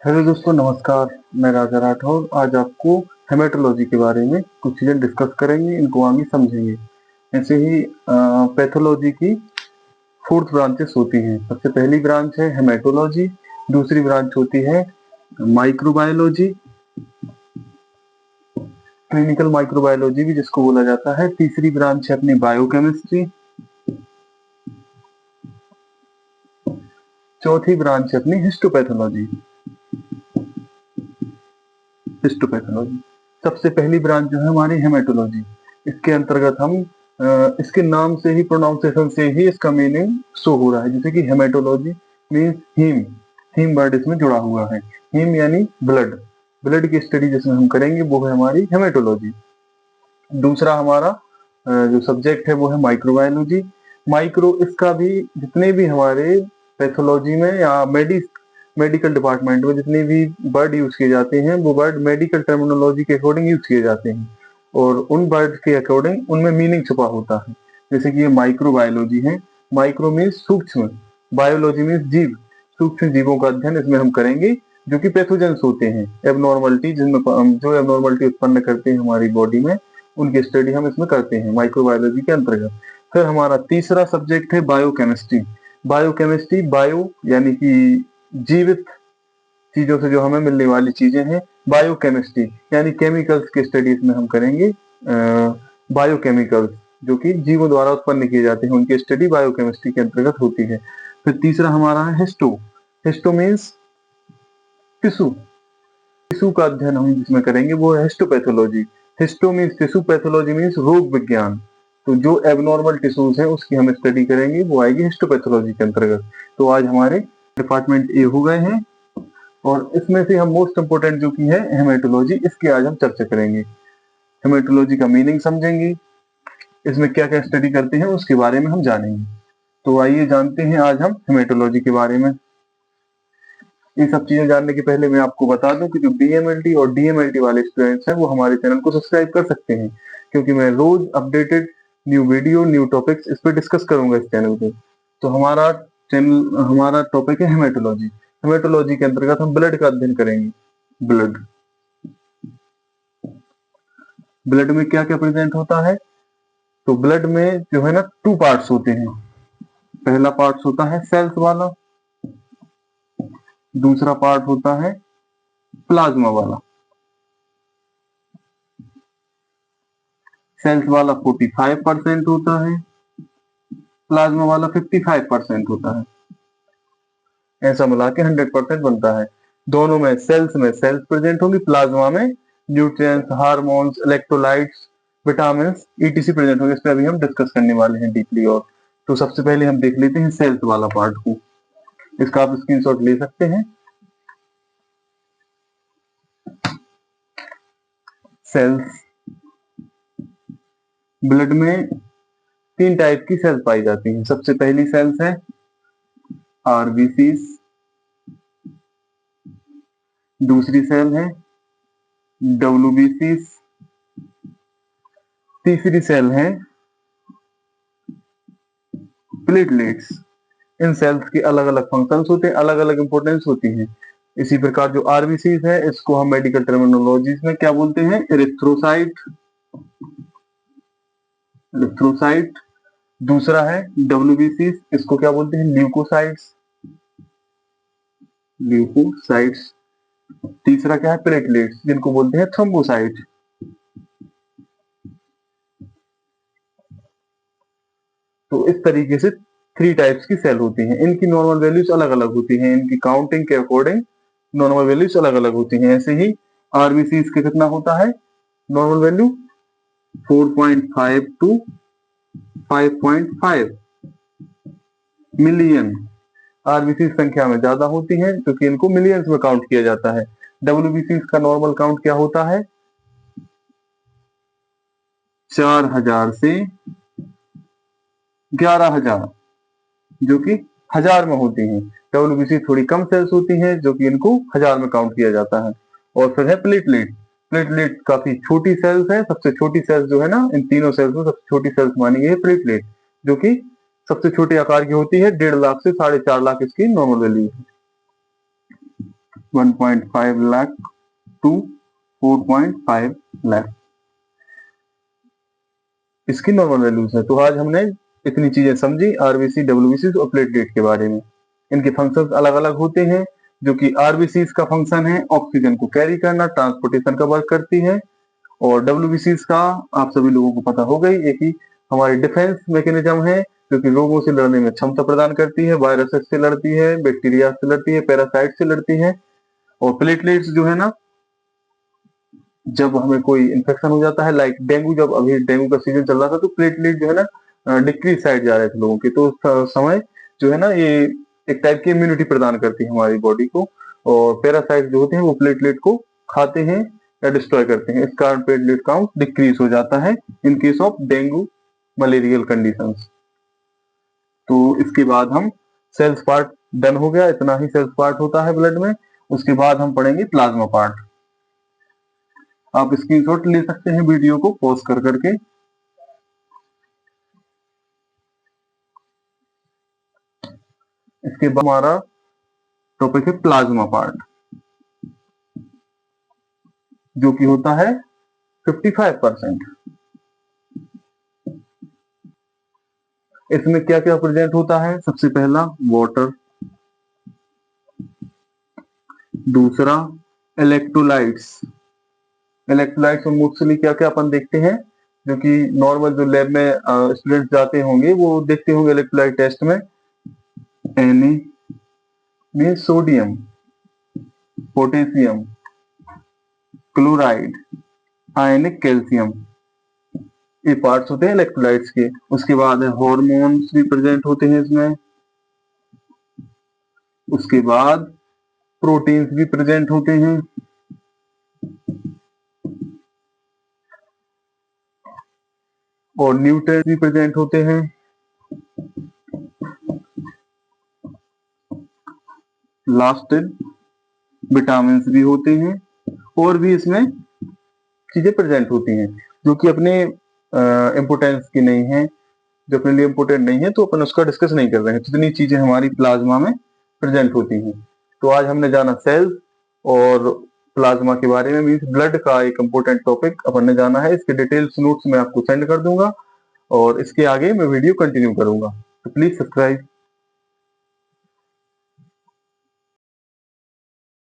Hello दोस्तों, नमस्कार। मैं राजा राठौर आज आपको हेमेटोलॉजी के बारे में कुछ चीज़ें डिस्कस करेंगे, इनको आगे समझेंगे। ऐसे ही पैथोलॉजी की 4 ब्रांचेस होती हैं। सबसे पहली ब्रांच है हेमेटोलॉजी, दूसरी ब्रांच होती है माइक्रोबायोलॉजी, क्लिनिकल माइक्रोबायोलॉजी भी जिसको बोला जाता है, तीसरी ब्रांच है अपनी बायोकेमिस्ट्री, चौथी ब्रांच है अपनी हिस्टोपैथोलॉजी। सबसे पहली ब्रांच जो है हमारी हेमेटोलॉजी। इसके अंतर्गत हम इसके नाम से ही, प्रोनाउंसिएशन से ही इसका मीनिंग शो हो रहा है। जैसे कि haematology means haem, haem word इसमें जुड़ा हुआ है। हीम यानी ब्लड, ब्लड की स्टडी जिसमें हम करेंगे वो है हमारी हेमेटोलॉजी। दूसरा हमारा जो सब्जेक्ट है वो है माइक्रोबायोलॉजी। माइक्रो, इसका भी जितने भी हमारे पैथोलॉजी में या मेडिकल डिपार्टमेंट में जितने भी वर्ड यूज किए जाते हैं वो वर्ड मेडिकल टर्मिनोलॉजी के अकॉर्डिंग यूज किए जाते हैं और उन वर्ड के अकॉर्डिंग उनमें मीनिंग छुपा होता है। जैसे कि ये माइक्रोबायोलॉजी है, माइक्रो मीन्स सूक्ष्म, बायोलॉजी मीन्स जीव, सूक्ष्म जीवों का अध्ययन इसमें हम करेंगे जो कि पैथोजेंस होते हैं, एबनॉर्मलिटी, जिनमें जो एबनॉर्मलिटी उत्पन्न करते हैं हमारी बॉडी में, उनकी स्टडी हम इसमें करते हैं माइक्रोबायोलॉजी के अंतर्गत। फिर हमारा तीसरा सब्जेक्ट है बायोकेमिस्ट्री। बायोकेमिस्ट्री, बायो यानी कि जीवित चीजों से जो हमें मिलने वाली चीजें हैं, बायोकेमिस्ट्री यानी केमिकल्स की स्टडीज में हम करेंगे। बायोकेमिकल्स जो कि जीवों द्वारा उत्पन्न किए जाते हैं, उनकी स्टडी बायोकेमिस्ट्री के अंतर्गत होती है। फिर तीसरा हमारा है histo. Histo means tissue, tissue का अध्ययन हम जिसमें करेंगे वो है histopathology. Histo means tissue, pathology means रोग विज्ञान। तो जो एबनॉर्मल टिश्यूज हैं उसकी हम स्टडी करेंगे, वो आएगी हिस्टोपैथोलॉजी के अंतर्गत। तो आज हमारे डिपार्टमेंट ए हो गए हैं और इसमें से हम मोस्ट इंपोर्टेंट जो की है हेमेटोलॉजी, इसकी आज हम चर्चा करेंगे। हेमेटोलॉजी का मीनिंग समझेंगे, इसमें क्या क्या स्टडी करते हैं उसके बारे में हम जानेंगे। तो आइए जानते हैं आज हम हेमेटोलॉजी के बारे में। ये सब चीजें जानने के पहले मैं आपको बता दूं कि जो बीएमएलटी और डीएमएलटी वाले स्टूडेंट्स हैं वो हमारे चैनल को सब्सक्राइब कर सकते हैं, क्योंकि मैं रोज updated new video, new topics इस पर डिस्कस करूंगा इस चैनल पे। तो हमारा टॉपिक है हेमेटोलॉजी। हेमेटोलॉजी के अंतर्गत हम ब्लड का अध्ययन करेंगे। ब्लड, ब्लड में क्या क्या प्रेजेंट होता है? तो ब्लड में जो है ना 2 पार्ट्स होते हैं। पहला पार्ट होता है सेल्स वाला, दूसरा पार्ट होता है प्लाज्मा वाला। सेल्स वाला 45% होता है, प्लाज्मा वाला 55% होता है। ऐसा मिला के 100% बनता है। दोनों में सेल्स प्रेजेंट होंगी, प्लाज्मा में nutrients, hormones, electrolytes, vitamin etc present होंगे। इस पर अभी हम डिस्कस करने वाले हैं डीपली। और तो सबसे पहले हम देख लेते हैं सेल्स वाला पार्ट को। इसका आप स्क्रीनशॉट ले सकते हैं। सेल्स, ब्लड में 3 टाइप की सेल्स पाई जाती हैं। सबसे पहली सेल्स है आरबीसीज, दूसरी सेल है डब्ल्यूबीसीज, तीसरी सेल है प्लेटलेट्स। इन सेल्स के अलग अलग फंक्शंस होते हैं, अलग अलग इंपोर्टेंस होती है। इसी प्रकार जो आरबीसीज है इसको हम मेडिकल टर्मिनोलॉजीज में क्या बोलते हैं? Erythrocyte, erythrocyte. दूसरा है डब्ल्यूबीसीज, इसको क्या बोलते हैं? Leukocytes, leukocytes. तीसरा क्या है? प्लेटलेट्स, जिनको बोलते हैं थ्रोम्बोसाइट। तो इस तरीके से 3 टाइप्स की सेल होती हैं। इनकी नॉर्मल वैल्यूज अलग अलग होती हैं, इनकी काउंटिंग के अकॉर्डिंग नॉर्मल वैल्यूज अलग अलग होती हैं। ऐसे ही आरबीसीज के कितना होता है normal value? 4.5 to 5.5 million. RBC संख्या में ज्यादा होती है क्योंकि इनको मिलियंस में काउंट किया जाता है। डब्ल्यूबीसी का नॉर्मल काउंट क्या होता है? 4000 से 11000, जो कि 1000 में होती हैं। डब्ल्यूबीसी थोड़ी कम सेल्स होती हैं जो कि इनको 1000 में काउंट किया जाता है। और फिर है प्लेटलेट। प्लेटलेट काफी छोटी सेल्स है, सबसे छोटी सेल्स जो है ना, इन तीनों सेल्स में सबसे छोटी सेल्स मानी गई है प्लेटलेट, जो कि सबसे छोटे आकार की होती है। 1.5 लाख से 4.5 लाख इसकी नॉर्मल वैल्यू है। 1.5 लाख टू 4.5 लाख इसकी नॉर्मल वैल्यूज है। तो आज हमने इतनी चीजें समझी आरबीसी, डब्ल्यूबीसी और प्लेटलेट के बारे में। इनके फंक्शंस अलग अलग होते हैं, जो कि आरबीसी का फंक्शन है ऑक्सीजन को कैरी करना, ट्रांसपोर्टेशन का वर्क करती है, और डब्ल्यूबीसी का आप सभी लोगों को पता हो गई, एक ही हमारी डिफेंस मैकेनिज्म है, जो कि रोगों से लड़ने में क्षमता प्रदान करती है, वायरस से लड़ती है, बैक्टीरिया से लड़ती है, पैरासाइट से लड़ती है। और प्लेटलेट्स जो है ना, जब हमें कोई इन्फेक्शन हो जाता है, लाइक डेंगू, जब अभी डेंगू का सीजन चल रहा था, तो प्लेटलेट जो है ना डिक्रीज साइड जा रहे थे लोगों के, तो उस समय जो है ना ये एक टाइप की इम्यूनिटी प्रदान करती है हमारी बॉडी को, और पैरासाइट जो होते हैं वो प्लेटलेट को खाते हैं या डिस्ट्रॉय करते हैं। इस कारण प्लेटलेट काउंट डिक्रीज हो जाता है in case of dengue malarial conditions. तो इसके बाद हम सेल्स पार्ट डन हो गया, इतना ही सेल्स पार्ट होता है ब्लड में। उसके बाद हम पढ़ेंगे प्लाज्मा पार्ट। आप स्क्रीनशॉट ले सकते हैं वीडियो को पॉज कर करके। इसके बाद हमारा टॉपिक है प्लाज्मा पार्ट, जो कि होता है 55%। इसमें क्या क्या प्रेजेंट होता है? सबसे पहला वाटर, दूसरा इलेक्ट्रोलाइट्स। इलेक्ट्रोलाइट्स में मोस्टली क्या क्या अपन देखते हैं, जो कि नॉर्मल जो लैब में स्टूडेंट्स जाते होंगे वो देखते होंगे इलेक्ट्रोलाइट टेस्ट में, Na में सोडियम, पोटेशियम, क्लोराइड, आयनिक कैल्शियम, ये पार्ट्स होते हैं इलेक्ट्रोलाइट्स के। उसके बाद हॉर्मोन्स भी प्रेजेंट होते हैं इसमें। उसके बाद प्रोटीन्स भी प्रेजेंट होते हैं, और न्यूट्रिएंट्स भी प्रेजेंट होते हैं। लास्ट विटामिन भी होते हैं, और भी इसमें चीजें प्रेजेंट होती हैं जो कि अपने इम्पोर्टेंस की नहीं है, जो अपने लिए इम्पोर्टेंट नहीं है, तो अपन उसका डिस्कस नहीं कर रहे हैं। जितनी चीजें हमारी प्लाज्मा में प्रेजेंट होती हैं। तो आज हमने जाना सेल्स और प्लाज्मा के बारे में, मीन्स ब्लड का एक इम्पोर्टेंट टॉपिक अपन ने जाना है। इसके डिटेल्स नोट्स मैं आपको सेंड कर दूंगा, और इसके आगे मैं वीडियो कंटिन्यू करूंगा। तो प्लीज सब्सक्राइब।